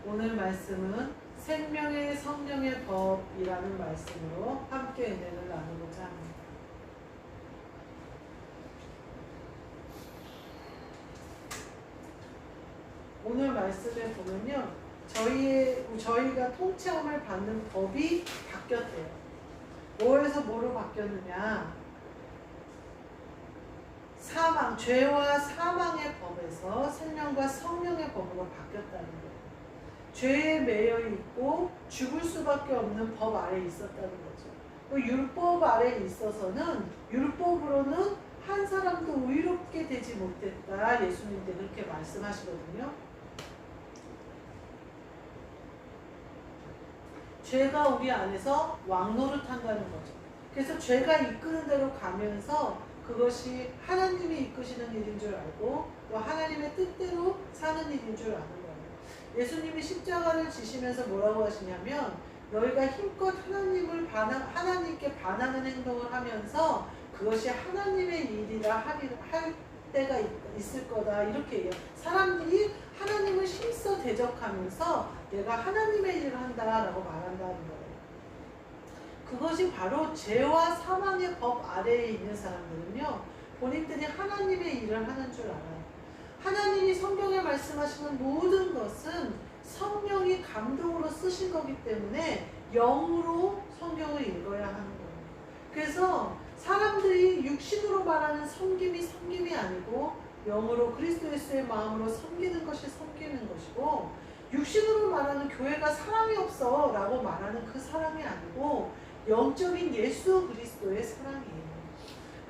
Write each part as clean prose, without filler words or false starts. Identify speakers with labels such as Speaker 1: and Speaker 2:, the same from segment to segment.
Speaker 1: 오늘 말씀은 생명의 성령의 법이라는 말씀으로 함께 은혜를 나누고자 합니다. 오늘 말씀에 보면요, 저희가 통치함을 받는 법이 바뀌었대요. 뭐에서 뭐로 바뀌었느냐? 사망, 죄와 사망의 법에서 생명과 성령의 법으로 바뀌었다는 거예요. 죄에 매여 있고 죽을 수밖에 없는 법 아래에 있었다는 거죠. 그 율법 아래에 있어서는 율법으로는 한 사람도 의롭게 되지 못했다. 예수님도 그렇게 말씀하시거든요. 죄가 우리 안에서 왕노릇한다는 거죠. 그래서 죄가 이끄는 대로 가면서 그것이 하나님이 이끄시는 일인 줄 알고 또 하나님의 뜻대로 사는 일인 줄 아는 거예요. 예수님이 십자가를 지시면서 뭐라고 하시냐면 너희가 힘껏 하나님께 반하는 행동을 하면서 그것이 하나님의 일이라 할 때가 있을 거다 이렇게 얘기해요. 사람들이 하나님을 힘써 대적하면서 내가 하나님의 일을 한다라고 말한다는 거예요. 그것이 바로 죄와 사망의 법 아래에 있는 사람들은요, 본인들이 하나님의 일을 하는 줄 알아요. 하나님이 성경에 말씀하시는 모든 것은 성령이 감동으로 쓰신 거기 때문에 영으로 성경을 읽어야 하는 거예요. 그래서 사람들이 육신으로 말하는 섬김이 아니고 영으로 그리스도 예수의 마음으로 섬기는 것이 섬기는 것이고, 육신으로 말하는 교회가 사랑이 없어 라고 말하는 그 사랑이 아니고 영적인 예수 그리스도의 사랑이에요.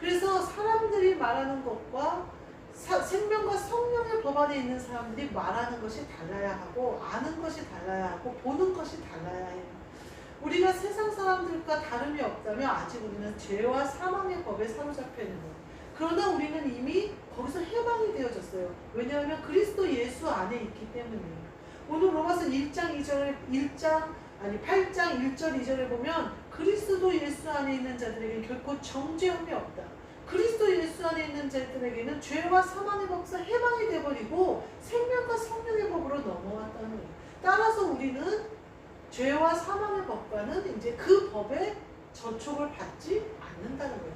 Speaker 1: 그래서 사람들이 말하는 것과 생명과 성령의 법 안에 있는 사람들이 말하는 것이 달라야 하고 아는 것이 달라야 하고 보는 것이 달라야 해요. 우리가 세상 사람들과 다름이 없다면 아직 우리는 죄와 사망의 법에 사로잡혀 있는 거예요. 그러나 우리는 이미 거기서 해방이 되어졌어요. 왜냐하면 그리스도 예수 안에 있기 때문이에요. 오늘 로마서 8장 1절 2절에 보면 그리스도 예수 안에 있는 자들에게는 결코 정죄함이 없다. 그리스도 예수 안에 있는 자들에게는 죄와 사망의 법에서 해방이 되어버리고 생명과 성령의 법으로 넘어왔다는 거예요. 따라서 우리는 죄와 사망의 법과는 이제 그 법에 저촉을 받지 않는다는 거예요.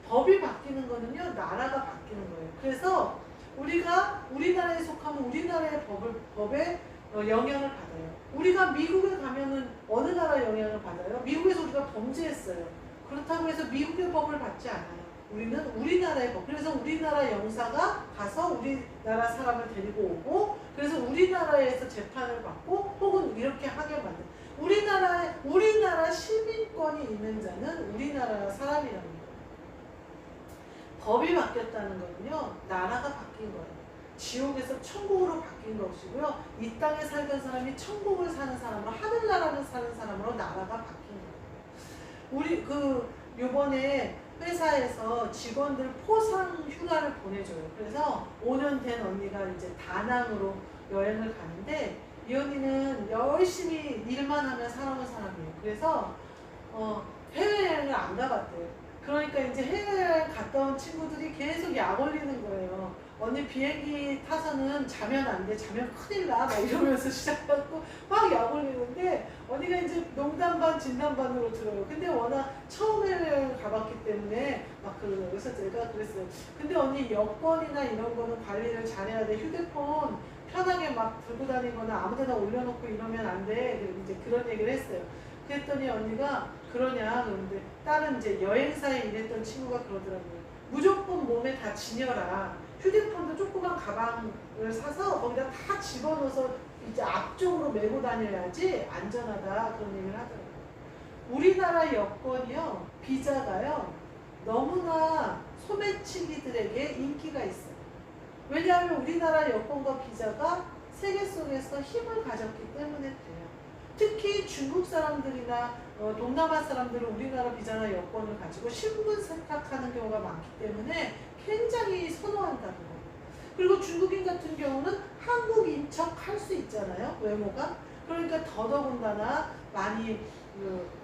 Speaker 1: 법이 바뀌는 거는요, 나라가 바뀌는 거예요. 그래서 우리가 우리나라에 속하면 우리나라의 법에 영향을 받아요. 우리가 미국에 가면은 어느 나라 영향을 받아요? 미국에서 우리가 범죄했어요. 그렇다고 해서 미국의 법을 받지 않아요. 우리는 우리나라의 법. 그래서 우리나라 영사가 가서 우리나라 사람을 데리고 오고, 그래서 우리나라에서 재판을 받고 혹은 이렇게 하게 만든. 우리나라 시민권이 있는 자는 우리나라 사람이라는 거예요. 법이 바뀌었다는 거는요, 나라가 바뀐 거예요. 지옥에서 천국으로 바뀐 것이고요. 이 땅에 살던 사람이 천국을 사는 사람으로, 하늘나라를 사는 사람으로 나라가 바뀐 거예요. 요번에 회사에서 직원들 포상 휴가를 보내줘요. 그래서 5년 된 언니가 이제 다낭으로 여행을 가는데, 이 언니는 열심히 일만 하면 살아온 사람이에요. 그래서 해외여행을 안 가봤대요. 그러니까 이제 해외여행 갔다 온 친구들이 계속 약 올리는 거예요. 언니 비행기 타서는 자면 안 돼. 자면 큰일 나. 막 이러면서 시작하고 막 약 올리는데, 언니가 이제 농담 반 진담 반으로 들어요. 근데 워낙 처음 해외여행 가봤기 때문에 막 그러더라고요. 그래서 제가 그랬어요. 근데 언니 여권이나 이런 거는 관리를 잘해야 돼. 휴대폰 편하게 막 들고 다니거나 아무데나 올려놓고 이러면 안 돼. 이제 그런 얘기를 했어요. 그랬더니 언니가 그러냐. 그런데 다른 이제 여행사에 일했던 친구가 그러더라고요. 무조건 몸에 다 지녀라. 휴대폰도 조그만 가방을 사서 거기다 다 집어넣어서 이제 앞쪽으로 메고 다녀야지 안전하다. 그런 얘기를 하더라고요. 우리나라 여권이요, 비자가요, 너무나 소매치기들에게 인기가 있어요. 왜냐하면 우리나라 여권과 비자가 세계 속에서 힘을 가졌기 때문에 그래요. 특히 중국 사람들이나 동남아 사람들은 우리나라 비자나 여권을 가지고 신분 세탁하는 경우가 많기 때문에 굉장히 선호한다는 거예요. 그리고 중국인 같은 경우는 한국인 척 할 수 있잖아요, 외모가. 그러니까 더더군다나 많이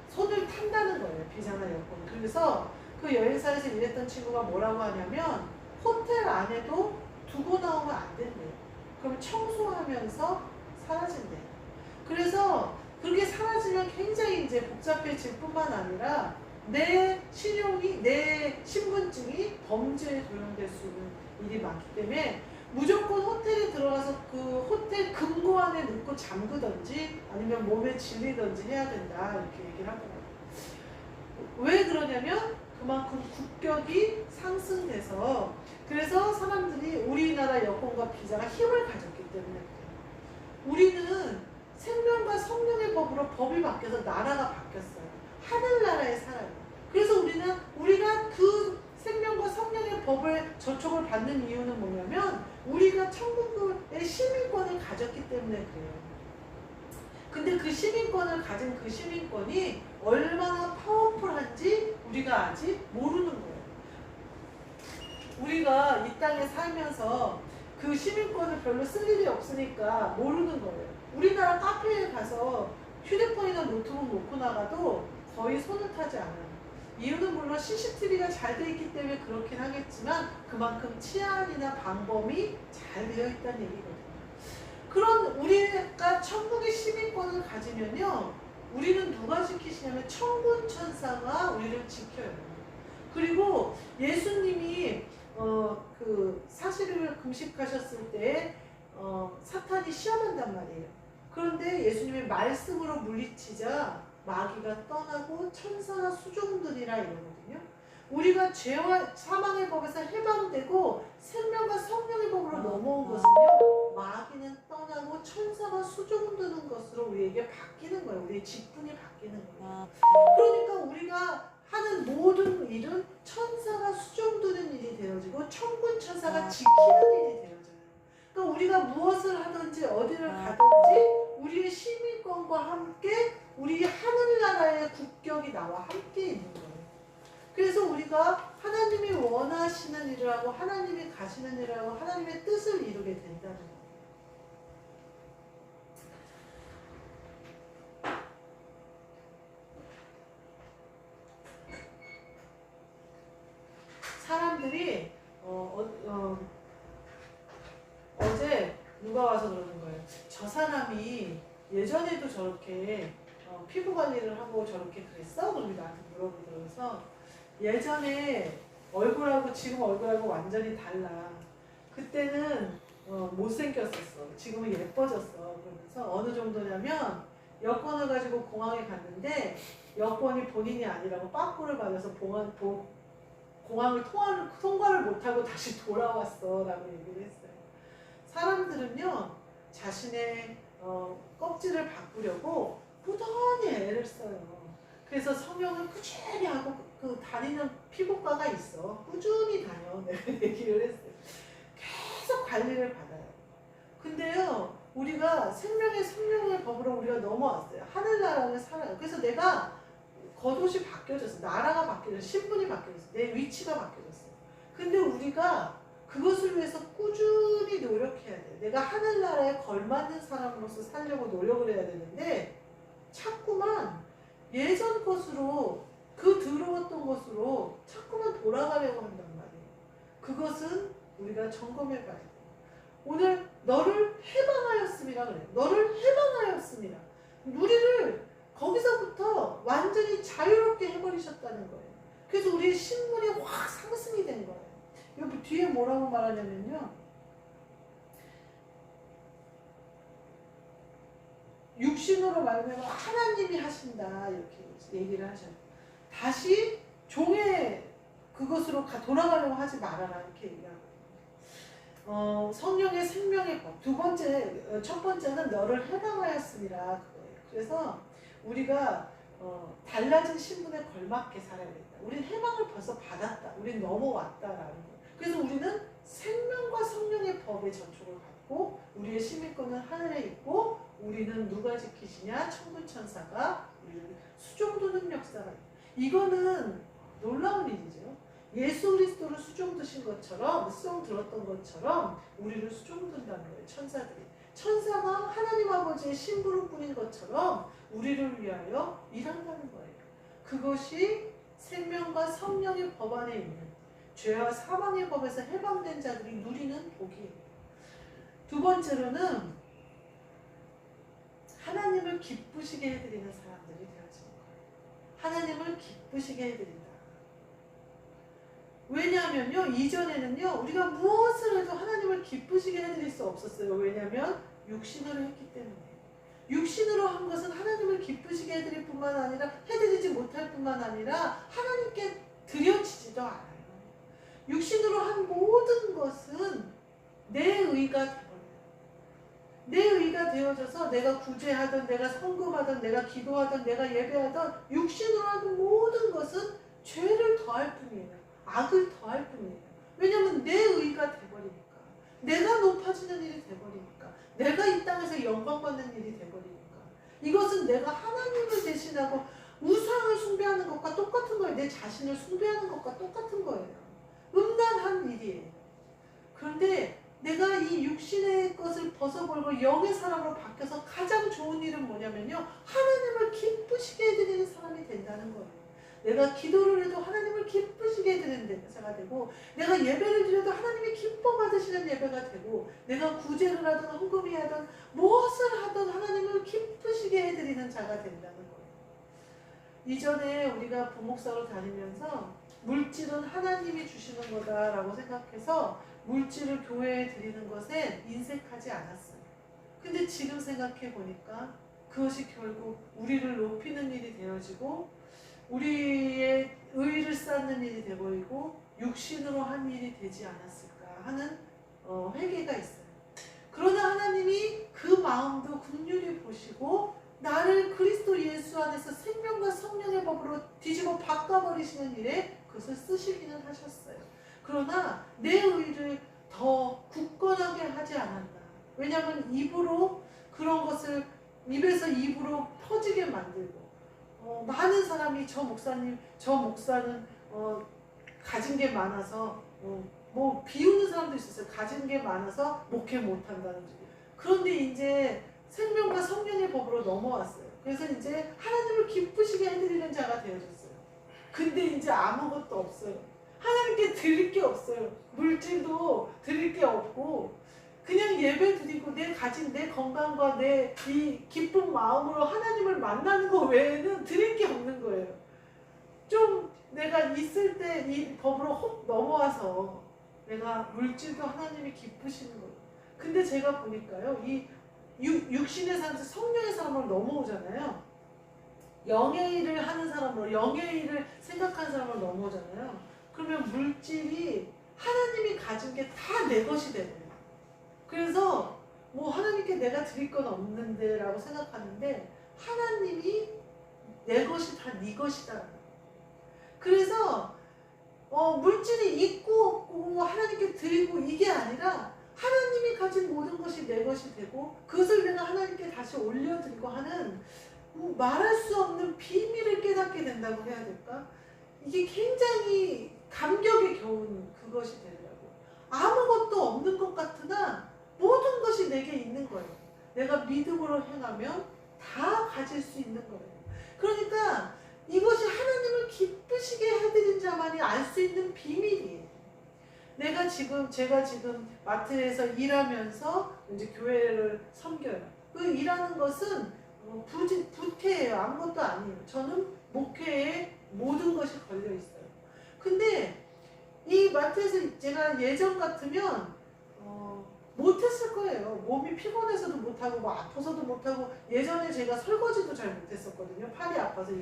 Speaker 1: 손을 탄다는 거예요, 비자나 여권. 그래서 그 여행사에서 일했던 친구가 뭐라고 하냐면 호텔 안에도 두고 나오면 안 된대요. 그럼 청소하면서 사라진대요. 그래서 그게 사라지면 굉장히 이제 복잡해질 뿐만 아니라 내 신용이, 내 신분증이 범죄에 도용될 수 있는 일이 많기 때문에 무조건 호텔에 들어가서 그 호텔 금고 안에 넣고 잠그든지 아니면 몸에 질리든지 해야 된다 이렇게 얘기를 하더라고요. 왜 그러냐면 그만큼 국격이 상승돼서 그래서 사람들이 우리나라 여권과 비자가 힘을 가졌기 때문에 그래요. 우리는 생명과 성령의 법으로 법이 바뀌어서 나라가 바뀌었어요. 하늘나라에 살아요. 그래서 우리가 그 생명과 성령의 법을 저촉을 받는 이유는 뭐냐면 우리가 천국의 시민권을 가졌기 때문에 그래요. 근데 그 시민권을 가진 그 시민권이 얼마나 파워풀한지 우리가 아직 모르는 거예요. 우리가 이 땅에 살면서 그 시민권을 별로 쓸 일이 없으니까 모르는 거예요. 우리나라 카페에 가서 휴대폰이나 노트북 놓고 나가도 거의 손을 타지 않아요. 이유는 물론 CCTV가 잘 돼 있기 때문에 그렇긴 하겠지만 그만큼 치안이나 방범이 잘 되어 있다는 얘기거든요. 그런 우리가 천국의 시민권을 가지면요, 우리는 누가 지키시냐면 천군 천사가 우리를 지켜요. 그리고 예수님이 그 사실을 금식하셨을 때 사탄이 시험한단 말이에요. 그런데 예수님의 말씀으로 물리치자 마귀가 떠나고 천사가 수종들이라 이러거든요. 우리가 죄와 사망의 법에서 해방되고 생명과 성령의 법으로 넘어온 것은요, 마귀는 떠나고 천사가 수종드는 것으로 우리에게 바뀌는 거예요. 우리의 직분이 바뀌는 거예요. 그러니까 우리가 하는 모든 일은 천사가 수종드는 일이 되어지고 천군 천사가 지키는 일이 되어져요. 그러니까 우리가 무엇을 하든지 어디를 가든지 우리의 시민권과 함께 우리 하늘나라의 국격이 나와 함께 있는 거예요. 그래서 우리가 하나님이 원하시는 일을 하고 하나님이 가시는 일을 하고 하나님의 뜻을 이루게 된다는 거예요. 사람들이 어제 누가 와서 그러는 거예요. 저 사람이 예전에도 저렇게 피부 관리를 하고 저렇게 그랬어? 그러고 나한테 물어보더라고요. 예전에 얼굴하고 지금 얼굴하고 완전히 달라. 그때는 못생겼었어. 지금은 예뻐졌어. 그러면서 어느 정도냐면 여권을 가지고 공항에 갔는데 여권이 본인이 아니라고 빠꾸를 받아서 공항을 통과를 못하고 다시 돌아왔어 라고 얘기를 했어요. 사람들은요 자신의 껍질을 바꾸려고 부단히 애를 써요. 그래서 성형을 꾸준히 하고 그 다니는 피부과가 있어. 꾸준히 다녀. 내가 얘기를 했어요. 계속 관리를 받아요. 근데요 우리가 생명의 성령의 법으로 우리가 넘어왔어요. 하늘나라를 살아요. 그래서 내가 겉옷이 바뀌어졌어. 나라가 바뀌어졌어. 신분이 바뀌어졌어. 내 위치가 바뀌어졌어. 근데 우리가 그것을 위해서 꾸준히 노력해야 돼. 내가 하늘나라에 걸맞는 사람으로서 살려고 노력을 해야 되는데 자꾸만 예전 것으로 그 더러웠던 것으로 자꾸만 돌아가려고 한단 말이에요. 그것은 우리가 점검해 봐야 돼요. 오늘 너를 해방하였습니다. 그래요. 너를 해방하였습니다. 우리를 거기서부터 완전히 자유롭게 해버리셨다는 거예요. 그래서 우리의 신분이 확 상승이 된 거예요. 여기 뒤에 뭐라고 말하냐면요. 육신으로 말하면 하나님이 하신다 이렇게 얘기를 하셔요. 다시 종의 그것으로 돌아가려고 하지 말아라 이렇게 얘기하고 성령의 생명의 법. 첫 번째는 너를 해방하였습니다 그거예요. 그래서 우리가 달라진 신분에 걸맞게 살아야 된다. 우리는 해방을 벌써 받았다. 우리는 넘어왔다라는 거예요. 그래서 우리는 생명과 성령의 법에 저촉을 받고 우리의 시민권은 하늘에 있고 우리는 누가 지키시냐? 천군천사가 우리를 수종드는 역사가 있다. 이거는 놀라운 일이죠. 예수 그리스도를 수종드신 것처럼 수종 들었던 것처럼 우리를 수종든다는 거예요. 천사들이. 천사가 하나님 아버지의 심부름꾼인 것처럼 우리를 위하여 일한다는 거예요. 그것이 생명과 성령의 법 안에 있는 죄와 사망의 법에서 해방된 자들이 누리는 복이에요. 두 번째로는 하나님을 하나님을 기쁘시게 해드리는 사람들이 되어지는 거예요. 하나님을 기쁘시게 해드린다. 왜냐하면요, 이전에는요, 우리가 무엇을 해도 하나님을 기쁘시게 해드릴 수 없었어요. 왜냐하면 육신으로 했기 때문에. 육신으로 한 것은 하나님을 기쁘시게 해드릴 뿐만 아니라, 해드리지 못할 뿐만 아니라 하나님께 드려지지도 않아요. 육신으로 한 모든 것은 내 의가 되어버려요. 내 의가 되어져서 내가 구제하던, 내가 헌금하던, 내가 기도하던, 내가 예배하던 육신으로 하는 모든 것은 죄를 더할 뿐이에요. 악을 더할 뿐이에요. 왜냐하면 내 의가 돼버리니까. 내가 높아지는 일이 돼버리니까. 내가 이 땅에서 영광받는 일이 돼버리니까. 이것은 내가 하나님을 대신하고 우상을 숭배하는 것과 똑같은 거예요. 내 자신을 숭배하는 것과 똑같은 거예요. 음란한 일이에요. 그런데 내가 이 육신의 것을 벗어버리고 영의 사람으로 바뀌어서 가장 좋은 일은 뭐냐면요, 하나님을 기쁘시게 해드리는 사람이 된다는 거예요. 내가 기도를 해도 하나님을 기쁘시게 해드리는 자가 되고, 내가 예배를 드려도 하나님이 기뻐 받으시는 예배가 되고, 내가 구제를 하든 헌금이 하든 무엇을 하든 하나님을 기쁘시게 해드리는 자가 된다는 거예요. 이전에 우리가 부목사로 다니면서 물질은 하나님이 주시는 거다라고 생각해서 물질을 교회에 드리는 것에 인색하지 않았어요. 근데 지금 생각해 보니까 그것이 결국 우리를 높이는 일이 되어지고, 우리의 의를 쌓는 일이 되어버리고 육신으로 한 일이 되지 않았을까 하는 회개가 있어요. 그러나 하나님이 그 마음도 긍휼히 보시고 나를 그리스도 예수 안에서 생명과 성령의 법으로 뒤집어 바꿔버리시는 일에 그것을 쓰시기는 하셨어요. 그러나 내 의를 더 굳건하게 하지 않았나. 왜냐하면 입으로 그런 것을 입에서 입으로 퍼지게 만들고, 많은 사람이 저 목사님, 저 목사는 가진 게 많아서 뭐 비우는 사람도 있었어요. 가진 게 많아서 목회 못한다든지. 그런데 이제 생명과 성령의 법으로 넘어왔어요. 그래서 이제 하나님을 기쁘시게 해드리는 자가 되어졌어요. 근데 이제 아무것도 없어요. 하나님께 드릴 게 없어요. 물질도 드릴 게 없고, 그냥 예배 드리고 내 가진 내 건강과 내 이 기쁜 마음으로 하나님을 만나는 거 외에는 드릴 게 없는 거예요. 좀 내가 있을 때 이 법으로 혹 넘어와서 내가 물질도 하나님이 기쁘시는 거예요. 근데 제가 보니까요, 이 육신의 사람, 성령의 사람으로 넘어오잖아요. 영의 일을 하는 사람으로, 영의 일을 생각하는 사람으로 넘어오잖아요. 그러면 물질이 하나님이 가진 게 다 내 것이 되거든요. 그래서 뭐 하나님께 내가 드릴 건 없는데 라고 생각하는데, 하나님이 내 것이 다 네 것이다. 그래서 물질이 있고 없고 하나님께 드리고 이게 아니라 하나님이 가진 모든 것이 내 것이 되고, 그것을 내가 하나님께 다시 올려드리고 하는 말할 수 없는 비밀을 깨닫게 된다고 해야 될까? 이게 굉장히 감격에 겨운 그것이 되더라고요. 아무것도 없는 것 같으나 모든 것이 내게 있는 거예요. 내가 믿음으로 행하면 다 가질 수 있는 거예요. 그러니까 이것이 하나님을 기쁘시게 해드린 자만이 알 수 있는 비밀이에요. 제가 지금 마트에서 일하면서 이제 교회를 섬겨요. 그 일하는 것은 부태예요. 아무것도 아니에요. 저는 목회에 모든 것이 걸려 있어요. 근데 이 마트에서 제가 예전 같으면 못했을 거예요. 몸이 피곤해서도 못하고 뭐 아파서도 못하고, 예전에 제가 설거지도 잘 못했었거든요. 팔이 아파서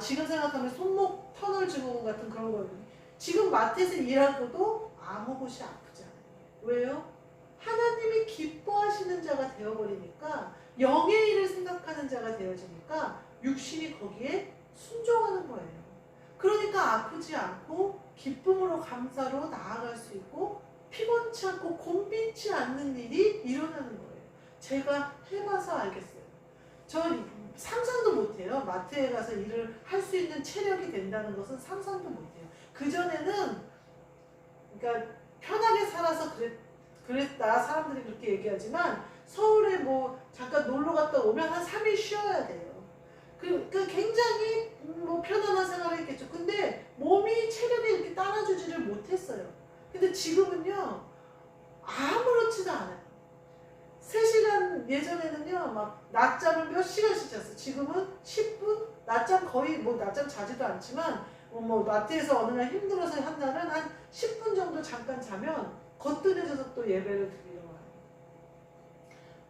Speaker 1: 지금 생각하면 손목 터널 증후군 같은 그런 거거든요. 지금 마트에서 일하고도 아무 곳이 아프지 않아요. 왜요? 하나님이 기뻐하시는 자가 되어버리니까, 영의 일을 생각하는 자가 되어지니까 육신이 거기에 순종하는 거예요. 그러니까 아프지 않고 기쁨으로 감사로 나아갈 수 있고, 피곤치 않고 곤빈치 않는 일이 일어나는 거예요. 제가 해봐서 알겠어요. 저 상상도 못해요. 마트에 가서 일을 할 수 있는 체력이 된다는 것은 상상도 못해요. 그전에는 그러니까 편하게 살아서 그랬다 사람들이 그렇게 얘기하지만, 서울에 뭐 잠깐 놀러 갔다 오면 한 3일 쉬어야 돼요. 굉장히 편안한 생활을 했겠죠. 근데 몸이 체력이 이렇게 따라주지를 못했어요. 근데 지금은요, 아무렇지도 않아요. 3시간 예전에는요 막 낮잠을 몇 시간씩 잤어. 지금은 10분? 낮잠 거의 뭐 낮잠 자지도 않지만 뭐 마트에서 어느 날 힘들어서 한다면 한 10분 정도 잠깐 자면 거뜬해져서 또 예배를 드리러 와요.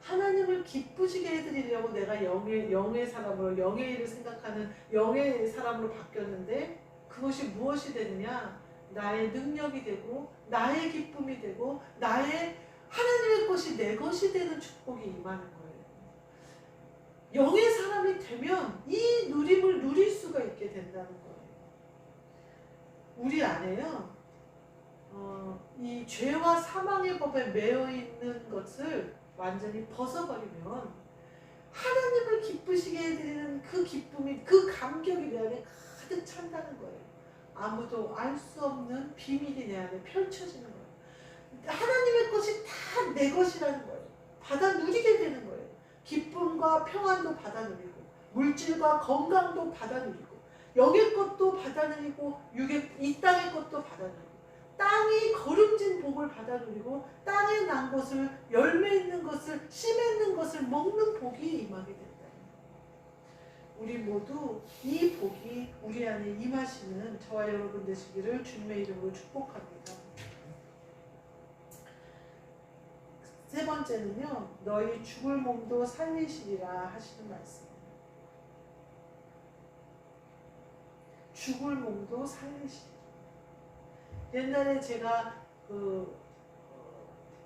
Speaker 1: 하나님을 기쁘시게 해드리려고 내가 영의 사람으로 영의 일을 생각하는 영의 사람으로 바뀌었는데 그것이 무엇이 되느냐? 나의 능력이 되고 나의 기쁨이 되고 나의 하나님의 것이 내 것이 되는 축복이 임하는 거예요. 영의 사람이 되면 이 누림을 누릴 수가 있게 된다는 거예요. 우리 안에요. 이 죄와 사망의 법에 매여 있는 것을 완전히 벗어버리면 하나님을 기쁘시게 해드리는 그 기쁨이 그 감격이 내 안에 가득 찬다는 거예요. 아무도 알 수 없는 비밀이 내 안에 펼쳐지는 거예요. 하나님의 것이 다 내 것이라는 거예요. 받아 누리게 되는 거예요. 기쁨과 평안도 받아 누리고 물질과 건강도 받아 누리고 영의 것도 받아 누리고 이 땅의 것도 받아 누리고 땅이 거름진 복을 받아 누리고 땅에 난 것을 열매 있는 것을 씨 맺는 것을 먹는 복이 임하게 된다. 우리 모두 이 복이 우리 안에 임하시는 저와 여러분 되시기를 주님의 이름으로 축복합니다. 세 번째는요, 너희 죽을 몸도 살리시리라 하시는 말씀입니다. 죽을 몸도 살리시리라. 옛날에 제가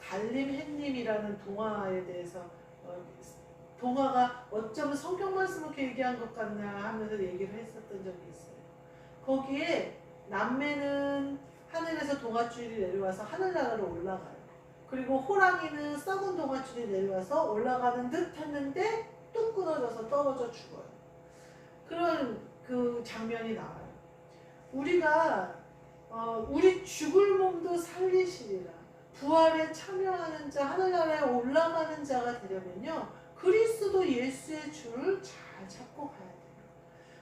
Speaker 1: 달림 햇님이라는 동화에 대해서 동화가 어쩌면 성경 말씀을 이렇게 얘기한 것 같나 하면서 얘기를 했었던 적이 있어요. 거기에 남매는 하늘에서 동아줄이 내려와서 하늘나라로 올라가요. 그리고 호랑이는 썩은 동아줄이 내려와서 올라가는 듯 했는데 뚝 끊어져서 떨어져 죽어요. 그런 그 장면이 나와요. 우리가 우리 죽을 몸도 살리시리라. 부활에 참여하는 자, 하늘나라에 올라가는 자가 되려면요, 그리스도 예수의 줄을 잘 잡고 가야 돼요.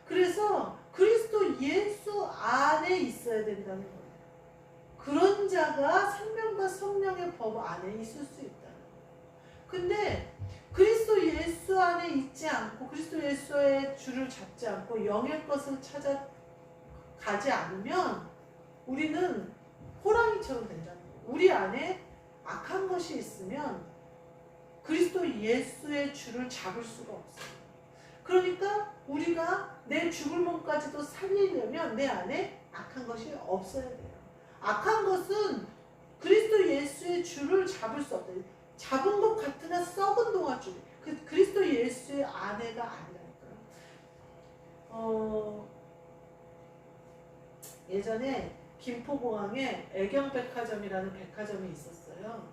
Speaker 1: 그래서 그리스도 예수 안에 있어야 된다는 거예요. 그런 자가 생명과 성령의 법 안에 있을 수 있다는 거예요. 근데 그리스도 예수 안에 있지 않고 그리스도 예수의 줄을 잡지 않고 영의 것을 찾아가지 않으면 우리는 호랑이처럼 된다는 거예요. 우리 안에 악한 것이 있으면 그리스도 예수의 줄을 잡을 수가 없어요. 그러니까 우리가 내 죽을 몸까지도 살리려면 내 안에 악한 것이 없어야 돼요. 악한 것은 그리스도 예수의 줄을 잡을 수 없어요. 잡은 것 같으나 썩은 동아줄. 그리스도 예수의 아내가 아니라니까요. 예전에 김포공항에 애경백화점이라는 백화점이 있었어요.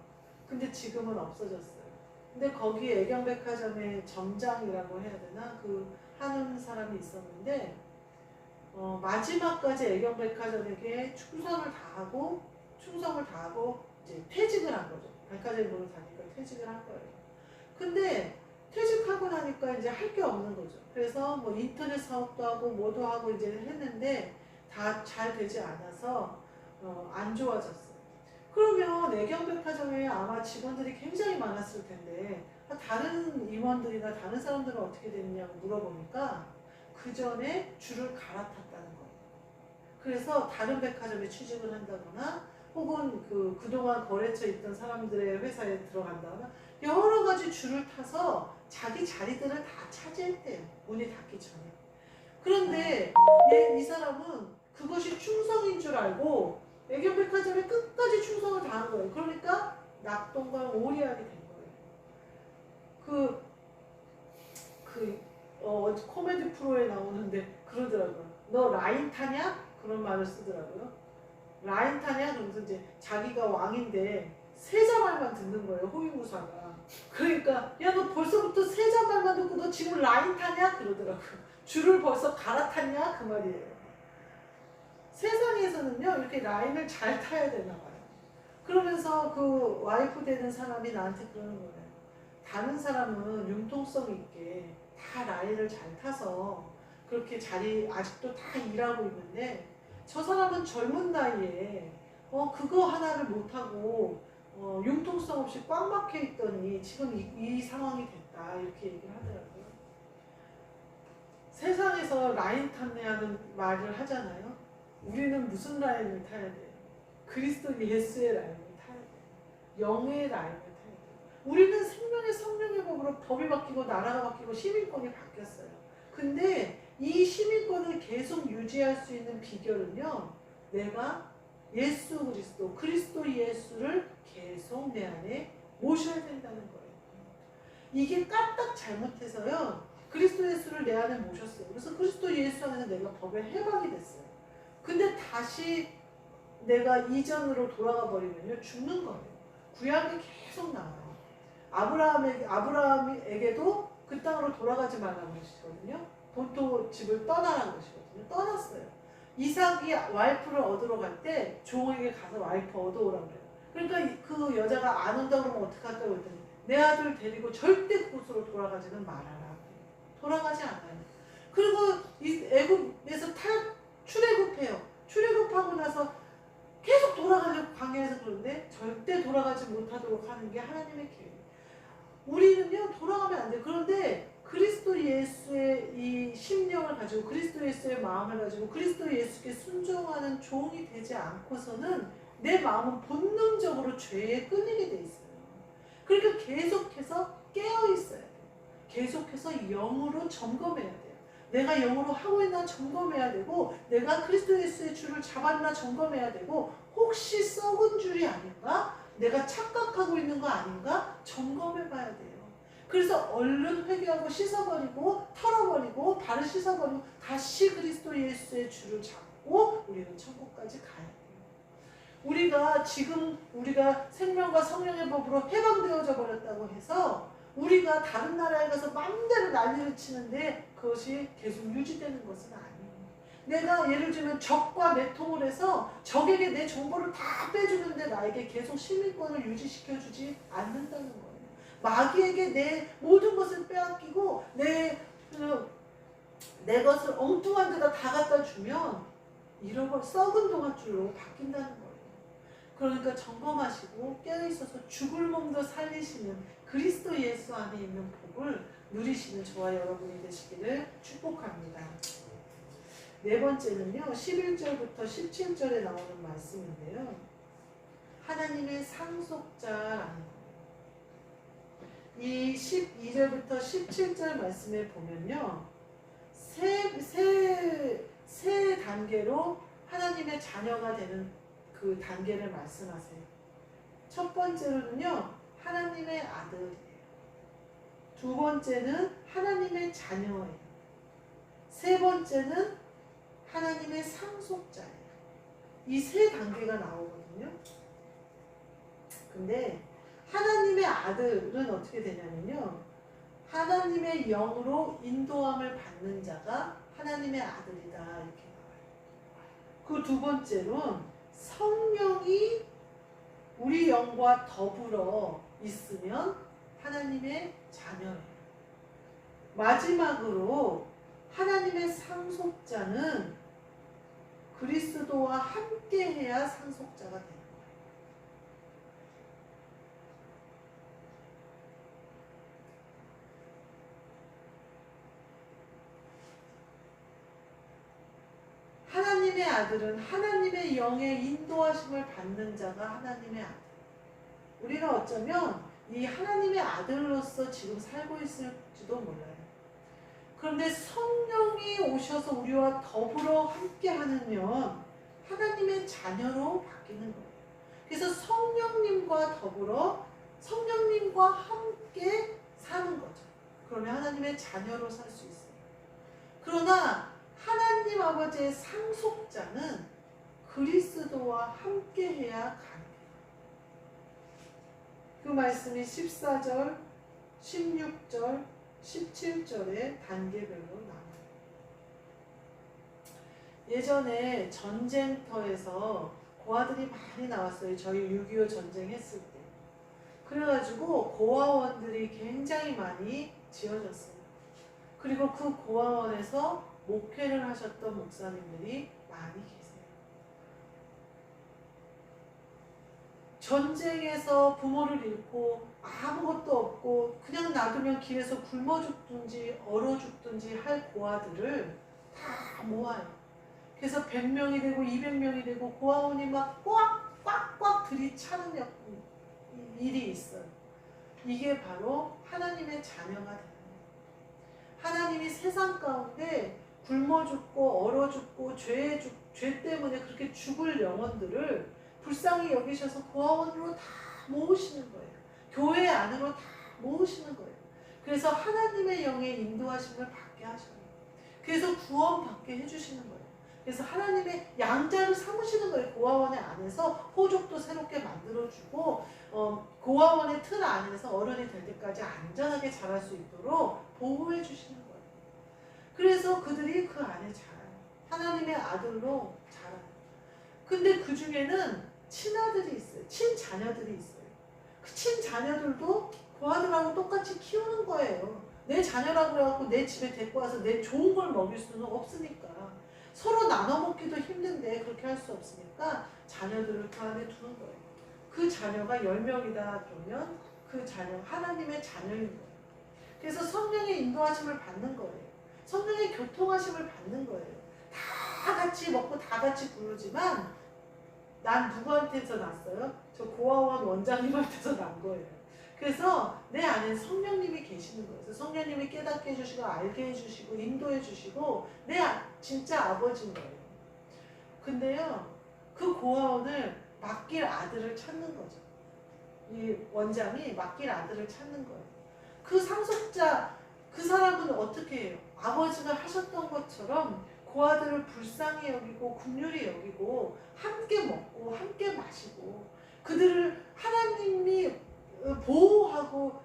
Speaker 1: 근데 지금은 없어졌어요. 근데 거기 애경백화점의 점장이라고 해야 되나? 하는 사람이 있었는데 마지막까지 애경백화점에게 충성을 다하고 이제 퇴직을 한 거죠. 백화점에 문을 닫으니까 퇴직을 한 거예요. 근데 퇴직하고 나니까 이제 할 게 없는 거죠. 그래서 뭐 인터넷 사업도 하고 뭐도 하고 이제 했는데 다 잘 되지 않아서 안 좋아졌어요. 그러면 애경백화점에 아마 직원들이 굉장히 많았을 텐데 다른 임원들이나 다른 사람들은 어떻게 됐냐고 물어보니까 그 전에 줄을 갈아탔다는 거예요. 그래서 다른 백화점에 취직을 한다거나 혹은 그동안 거래처에 있던 사람들의 회사에 들어간다거나 여러 가지 줄을 타서 자기 자리들을 다 차지했대요. 문이 닫기 전에. 그런데 이 사람은 그것이 충성인 줄 알고 애경백화점에 끝까지 충성을 다한 거예요. 그러니까 낙동강 오리알이 된 거예요. 코미디 프로에 나오는데 그러더라고요. 너 라인 타냐? 그런 말을 쓰더라고요. 라인 타냐? 그러면서 이제 자기가 왕인데 세자 말만 듣는 거예요. 호위무사가. 그러니까 야, 너 벌써부터 세자 말만 듣고 너 지금 라인 타냐? 그러더라고요. 줄을 벌써 갈아탔냐? 그 말이에요. 세상에서는요, 이렇게 라인을 잘 타야 되나 봐요. 그러면서 그 와이프 되는 사람이 나한테 그러는 거예요. 다른 사람은 융통성 있게 다 라인을 잘 타서 그렇게 아직도 다 일하고 있는데 저 사람은 젊은 나이에 그거 하나를 못하고 융통성 없이 꽉 막혀 있더니 지금 이 상황이 됐다 이렇게 얘기를 하더라고요. 세상에서 라인 탔네하는 말을 하잖아요. 우리는 무슨 라인을 타야 돼요? 그리스도 예수의 라인을 타야 돼요. 영의 라인을 타야 돼요. 우리는 생명의 성령의 법으로 법이 바뀌고 나라가 바뀌고 시민권이 바뀌었어요. 근데 이 시민권을 계속 유지할 수 있는 비결은요, 내가 예수 그리스도, 그리스도 예수를 계속 내 안에 모셔야 된다는 거예요. 이게 까딱 잘못해서요, 그리스도 예수를 내 안에 모셨어요. 그래서 그리스도 예수 안에서 내가 법에 해방이 됐어요. 근데 다시 내가 이전으로 돌아가 버리면요, 죽는 거예요. 구약이 계속 나와요. 아브라함에게도 그 땅으로 돌아가지 말라는 것이거든요. 본토 집을 떠나라는 것이거든요. 떠났어요. 이삭이 와이프를 얻으러 갈 때 종에게 가서 와이프 얻어오라고 그래요. 그러니까 그 여자가 안 온다고 그러면 어떡할까요? 그랬더니 내 아들 데리고 절대 그곳으로 돌아가지는 말아라. 돌아가지 않아요. 그리고 이 애굽에서 출애굽해요. 출애굽하고 나서 계속 돌아가려고 광야에서 그러는데 절대 돌아가지 못하도록 하는 게 하나님의 계획. 우리는요, 돌아가면 안 돼요. 그런데 그리스도 예수의 이 심령을 가지고 그리스도 예수의 마음을 가지고 그리스도 예수께 순종하는 종이 되지 않고서는 내 마음은 본능적으로 죄에 끌리게 돼 있어요. 그러니까 계속해서 깨어 있어야 돼요. 계속해서 영으로 점검해야 돼요. 내가 영으로 하고 있나 점검해야 되고, 내가 그리스도 예수의 줄을 잡았나 점검해야 되고, 혹시 썩은 줄이 아닌가? 내가 착각하고 있는 거 아닌가? 점검해 봐야 돼요. 그래서 얼른 회개하고 씻어버리고 털어버리고 발을 씻어버리고 다시 그리스도 예수의 줄을 잡고 우리는 천국까지 가야 돼요. 우리가 지금 우리가 생명과 성령의 법으로 해방되어져 버렸다고 해서 우리가 다른 나라에 가서 맘대로 난리를 치는데 그것이 계속 유지되는 것은 아니에요. 내가 예를 들면 적과 내통을 해서 적에게 내 정보를 다 빼주는데 나에게 계속 시민권을 유지시켜주지 않는다는 거예요. 마귀에게 내 모든 것을 빼앗기고 내 것을 엉뚱한 데다 다 갖다 주면 썩은 동아줄로 바뀐다는 거예요. 그러니까 점검하시고 깨어있어서 죽을 몸도 살리시는 그리스도 예수 안에 있는 복을 누리시는 저와 여러분이 되시기를 축복합니다. 네 번째는요, 11절부터 17절에 나오는 말씀인데요, 하나님의 상속자라는 거예요. 이 12절부터 17절 말씀에 보면요, 세 단계로 하나님의 자녀가 되는 그 단계를 말씀하세요. 첫 번째로는요, 하나님의 아들이에요. 두 번째는 하나님의 자녀예요. 세 번째는 하나님의 상속자예요. 이 세 단계가 나오거든요. 근데 하나님의 아들은 어떻게 되냐면요, 하나님의 영으로 인도함을 받는 자가 하나님의 아들이다 이렇게 나와요. 그 두 번째로는 성령이 우리 영과 더불어 있으면 하나님의 자녀예요. 마지막으로 하나님의 상속자는 그리스도와 함께해야 상속자가 되는 거예요. 하나님의 아들은 하나님의 영의 인도하심을 받는 자가 하나님의 아들. 우리가 어쩌면 이 하나님의 아들로서 지금 살고 있을지도 몰라요. 그런데 성령이 오셔서 우리와 더불어 함께 하면 하나님의 자녀로 바뀌는 거예요. 그래서 성령님과 더불어 성령님과 함께 사는 거죠. 그러면 하나님의 자녀로 살 수 있어요. 그러나 하나님 아버지의 상속자는 그리스도와 함께해야 가능해요. 그 말씀이 14절, 16절, 17절의 단계별로 나와요. 예전에 전쟁터에서 고아들이 많이 나왔어요. 저희 6.25 전쟁 했을 때. 그래가지고 고아원들이 굉장히 많이 지어졌어요. 그리고 그 고아원에서 목회를 하셨던 목사님들이 많이 계세요. 전쟁에서 부모를 잃고 아무것도 없고 그냥 놔두면 길에서 굶어 죽든지 얼어 죽든지 할 고아들을 다 모아요. 그래서 100명이 되고 200명이 되고 고아원이 막 꽉꽉꽉 들이차는 일이 있어요. 이게 바로 하나님의 자녀가 되는 거예요. 하나님이 세상 가운데 굶어 죽고 얼어 죽고 죄 때문에 그렇게 죽을 영혼들을 불쌍히 여기셔서 고아원으로 다 모으시는 거예요. 교회 안으로 다 모으시는 거예요. 그래서 하나님의 영의 인도하심을 받게 하셔요. 그래서 구원받게 해주시는 거예요. 그래서 하나님의 양자를 삼으시는 거예요. 고아원의 안에서 호족도 새롭게 만들어주고 고아원의 틀 안에서 어른이 될 때까지 안전하게 자랄 수 있도록 보호해 주시는 거예요. 그래서 그들이 그 안에 자라요. 하나님의 아들로 자라요. 근데 그 중에는 친아들이 있어요. 친자녀들이 있어요. 그 친자녀들도 고아들하고 똑같이 키우는 거예요. 내 자녀라고 해갖고 내 집에 데리고 와서 내 좋은 걸 먹일 수는 없으니까. 서로 나눠 먹기도 힘든데 그렇게 할 수 없으니까 자녀들을 그 안에 두는 거예요. 그 자녀가 10명이다 그러면 그 자녀 하나님의 자녀인 거예요. 그래서 성령의 인도하심을 받는 거예요. 성령의 교통하심을 받는 거예요. 다 같이 먹고 다 같이 부르지만 난 누구한테서 났어요? 저 고아원 원장님한테서 난 거예요. 그래서 내 안에 성령님이 계시는 거예요. 그래서 성령님이 깨닫게 해주시고 알게 해주시고 인도해 주시고 내 진짜 아버지인 거예요. 근데요, 그 고아원을 맡길 아들을 찾는 거죠. 이 원장이 맡길 아들을 찾는 거예요. 그 상속자, 그 사람은 어떻게 해요? 아버지가 하셨던 것처럼 고아들을 불쌍히 여기고 긍휼히 여기고 함께 먹고 함께 마시고 그들을 하나님이 보호하고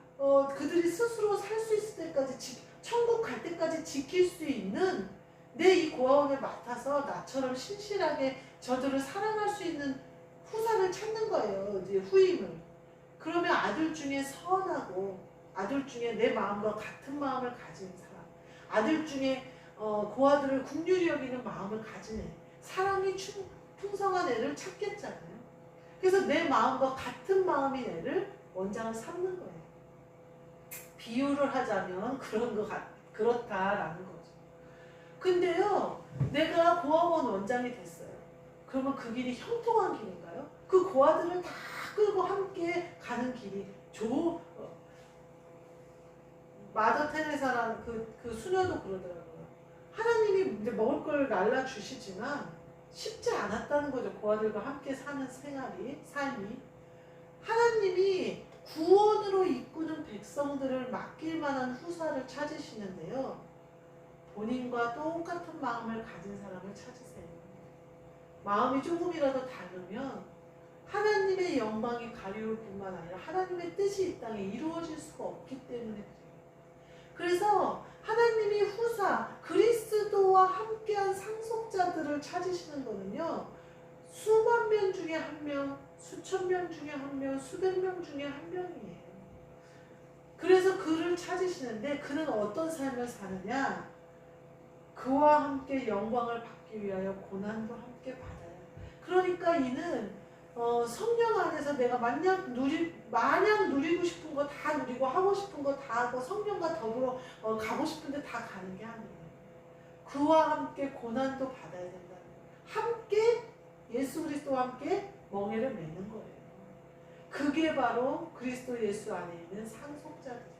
Speaker 1: 그들이 스스로 살 수 있을 때까지 천국 갈 때까지 지킬 수 있는 내 이 고아원을 맡아서 나처럼 신실하게 저들을 사랑할 수 있는 후사를 찾는 거예요. 이제 후임을. 그러면 아들 중에 선하고 아들 중에 내 마음과 같은 마음을 가진 사람, 아들 중에 고아들을 긍휼히 여기는 마음을 가진 애, 사랑이 풍성한 애를 찾겠잖아요. 그래서 내 마음과 같은 마음인 애를 원장을 삼는 거예요. 비유를 하자면 그렇다라는 거죠. 근데요, 내가 고아원 원장이 됐어요. 그러면 그 길이 형통한 길인가요? 그 고아들을 다 끌고 함께 가는 길이 마더 테레사라는 그 수녀도 그러더라고요. 하나님이 이제 먹을 걸 날라주시지만 쉽지 않았다는 거죠. 고아들과 함께 사는 삶이. 하나님이 구원으로 이끄는 백성들을 맡길 만한 후사를 찾으시는데요. 본인과 똑같은 마음을 가진 사람을 찾으세요. 마음이 조금이라도 다르면 하나님의 영광이 가리울 뿐만 아니라 하나님의 뜻이 이 땅에 이루어질 수가 없기 때문에 그래서 하나님이 후사, 그리스도와 함께한 상속자들을 찾으시는 거는요. 수만 명 중에 한 명, 수천 명 중에 한 명, 수백 명 중에 한 명이에요. 그래서 그를 찾으시는데 그는 어떤 삶을 사느냐? 그와 함께 영광을 받기 위하여 고난도 함께 받아요. 그러니까 이는 성령 안에서 내가 마냥 누리고 싶은 거 다 누리고 하고 싶은 거 다 하고 성령과 더불어 가고 싶은데 다 가는 게 아니에요. 그와 함께 고난도 받아야 된다는 거예요. 함께 예수 그리스도와 함께 멍에를 매는 거예요. 그게 바로 그리스도 예수 안에 있는 상속자들이에요.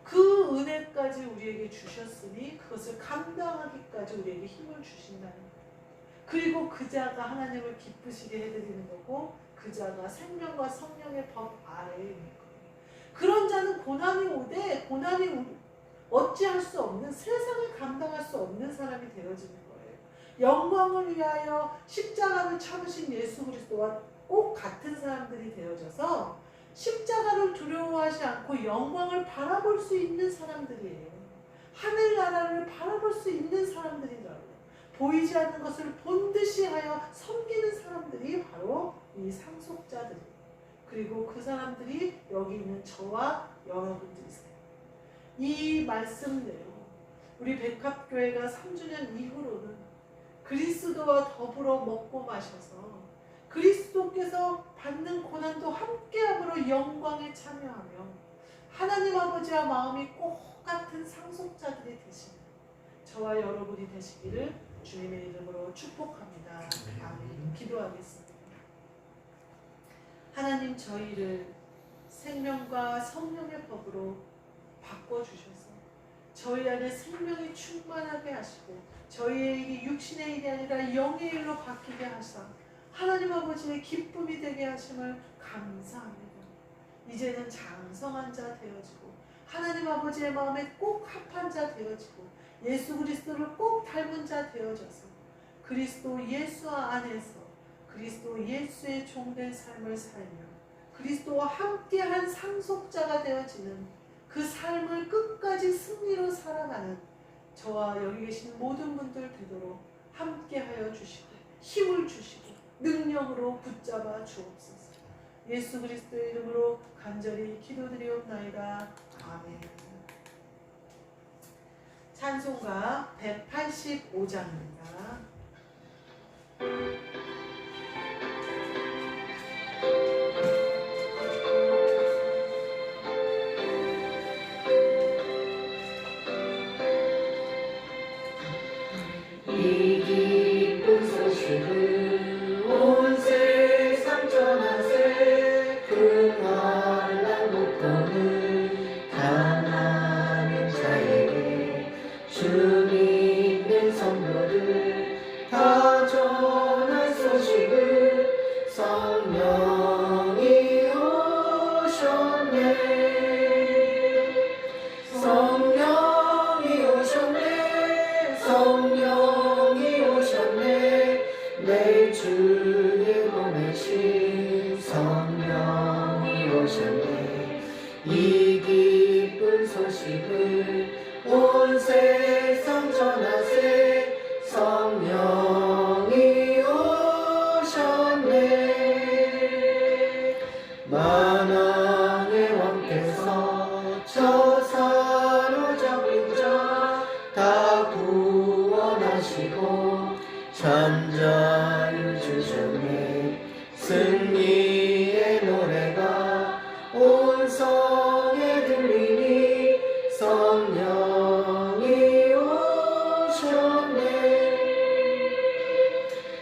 Speaker 1: 그 은혜까지 우리에게 주셨으니 그것을 감당하기까지 우리에게 힘을 주신다는 거예요. 그리고 그 자가 하나님을 기쁘시게 해드리는 거고 그 자가 생명과 성령의 법 아래에 있는 거예요. 그런 자는 고난이 오되 고난이 어찌할 수 없는 세상을 감당할 수 없는 사람이 되어지는 거예요. 영광을 위하여 십자가를 참으신 예수 그리스도와 꼭 같은 사람들이 되어져서 십자가를 두려워하지 않고 영광을 바라볼 수 있는 사람들이에요. 하늘나라를 바라볼 수 있는 사람들이라고요. 보이지 않는 것을 본듯이 하여 섬기는 사람들이 바로 이 상속자들이에요. 그리고 그 사람들이 여기 있는 저와 여러분들이세요. 이 말씀대로 우리 백합교회가 3주년 이후로는 그리스도와 더불어 먹고 마셔서 그리스도께서 받는 고난도 함께함으로 영광에 참여하며 하나님 아버지와 마음이 꼭 같은 상속자들이 되시는 저와 여러분이 되시기를 주님의 이름으로 축복합니다. 아멘. 기도하겠습니다. 하나님, 저희를 생명과 성령의 법으로 바꿔주셔서 저희 안에 생명이 충만하게 하시고 저희의 일이 육신의 일이 아니라 영의 일로 바뀌게 하사 하나님 아버지의 기쁨이 되게 하심을 감사합니다. 이제는 장성한 자 되어지고 하나님 아버지의 마음에 꼭 합한 자 되어지고 예수 그리스도를 꼭 닮은 자 되어져서 그리스도 예수 안에서 그리스도 예수의 종된 삶을 살며 그리스도와 함께한 상속자가 되어지는 그 삶을 끝까지 승리로 살아가는 저와 여기 계신 모든 분들 되도록 함께하여 주시고 힘을 주시고 능력으로 붙잡아 주옵소서. 예수 그리스도의 이름으로 간절히 기도드리옵나이다. 아멘. 찬송가 185장입니다.
Speaker 2: 이 기쁜 소식을 온 세상 전하세. 그 환난 고통을 당하는 자에게 주 믿는 성도들 다 전할 소식을 성령이 오셨네. 성령이 오셨네. 성령이 오셨네. 내 주를 보내신 성령이 오셨네. 이 기쁜 소식을 온 세상 전하세. 성령이 오셨네. 만왕의 왕께서 저 사로잡힌 자 다 구원하시고 천자를 주셨네. 승리의 노래가 온 성에 들리니 성령이 오셨네.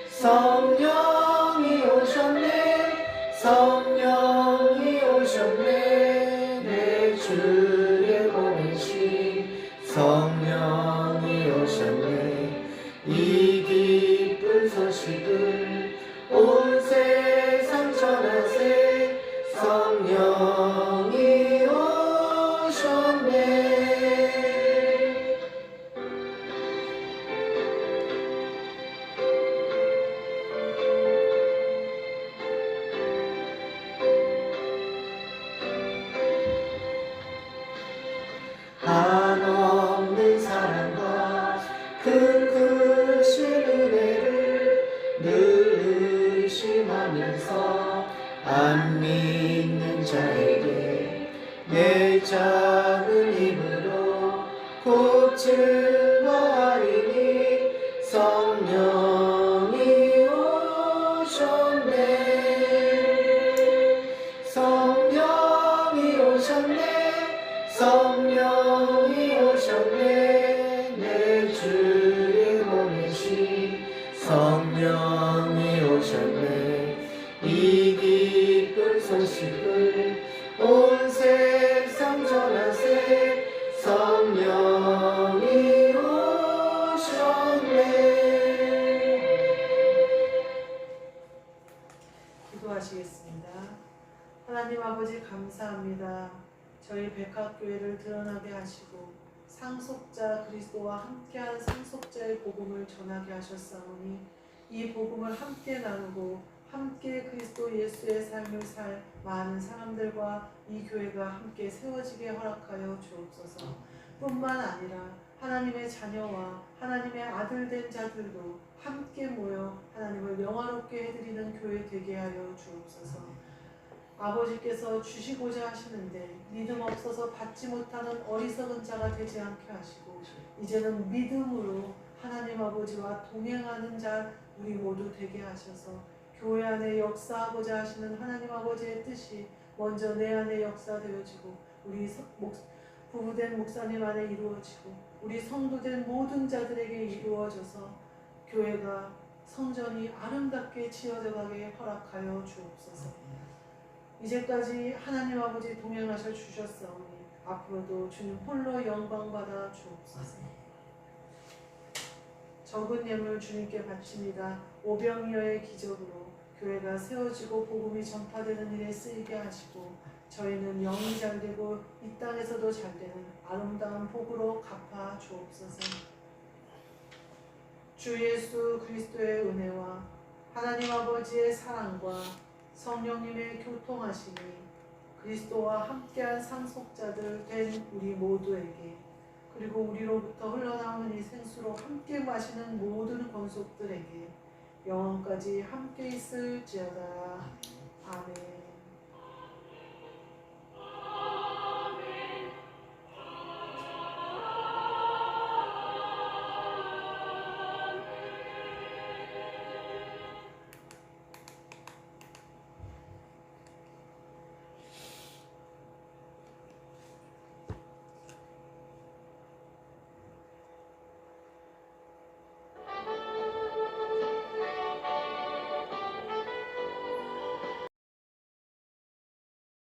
Speaker 2: 성령이 오셨네. 성령이 오셨네. 내 주를 보내신 성령이 오셨네. 이 기쁜 소식을 온 세상 전하세. 성령이 오셨네. 한없는 사랑과 큰 크신 은혜를 늘 의심하면서 안 믿는 자에게 내 작은 힘으로 곧 증거하리니 성령이 오셨네. 성령이 오셨네. 성령이 오셨네. 내 주를 보내신 성령이 오셨네. 이 기쁜 소식을 온 세상 전하세. 성령이 오셨네.
Speaker 1: 기도하시겠습니다. 하나님 아버지 감사합니다. 저희 백합교회를 드러나게 하시고 상속자 그리스도와 함께한 상속자의 복음을 전하게 하셨사오니 이 복음을 함께 나누고 함께 그리스도 예수의 삶을 살 많은 사람들과 이 교회가 함께 세워지게 허락하여 주옵소서. 뿐만 아니라 하나님의 자녀와 하나님의 아들 된 자들도 함께 모여 하나님을 영화롭게 해드리는 교회 되게 하여 주옵소서. 아버지께서 주시고자 하시는데 믿음 없어서 받지 못하는 어리석은 자가 되지 않게 하시고 이제는 믿음으로 하나님 아버지와 동행하는 자 우리 모두 되게 하셔서 교회 안에 역사하고자 하시는 하나님 아버지의 뜻이 먼저 내 안에 역사되어지고 우리 부부된 목사님 안에 이루어지고 우리 성도된 모든 자들에게 이루어져서 교회가 성전이 아름답게 지어져 가게 허락하여 주옵소서. 이제까지 하나님 아버지 동행하셔 주셨사오니 앞으로도 주님 홀로 영광 받아 주옵소서. 적은 예물 주님께 바칩니다. 오병이어의 기적으로 교회가 세워지고 복음이 전파되는 일에 쓰이게 하시고 저희는 영이 잘되고 이 땅에서도 잘되는 아름다운 복으로 갚아 주옵소서. 주 예수 그리스도의 은혜와 하나님 아버지의 사랑과 성령님의 교통하심이 그리스도와 함께한 상속자들 된 우리 모두에게 그리고 우리로부터 흘러나오는 이 생수로 함께 마시는 모든 권속들에게 영원까지 함께 있을지어다. 아멘.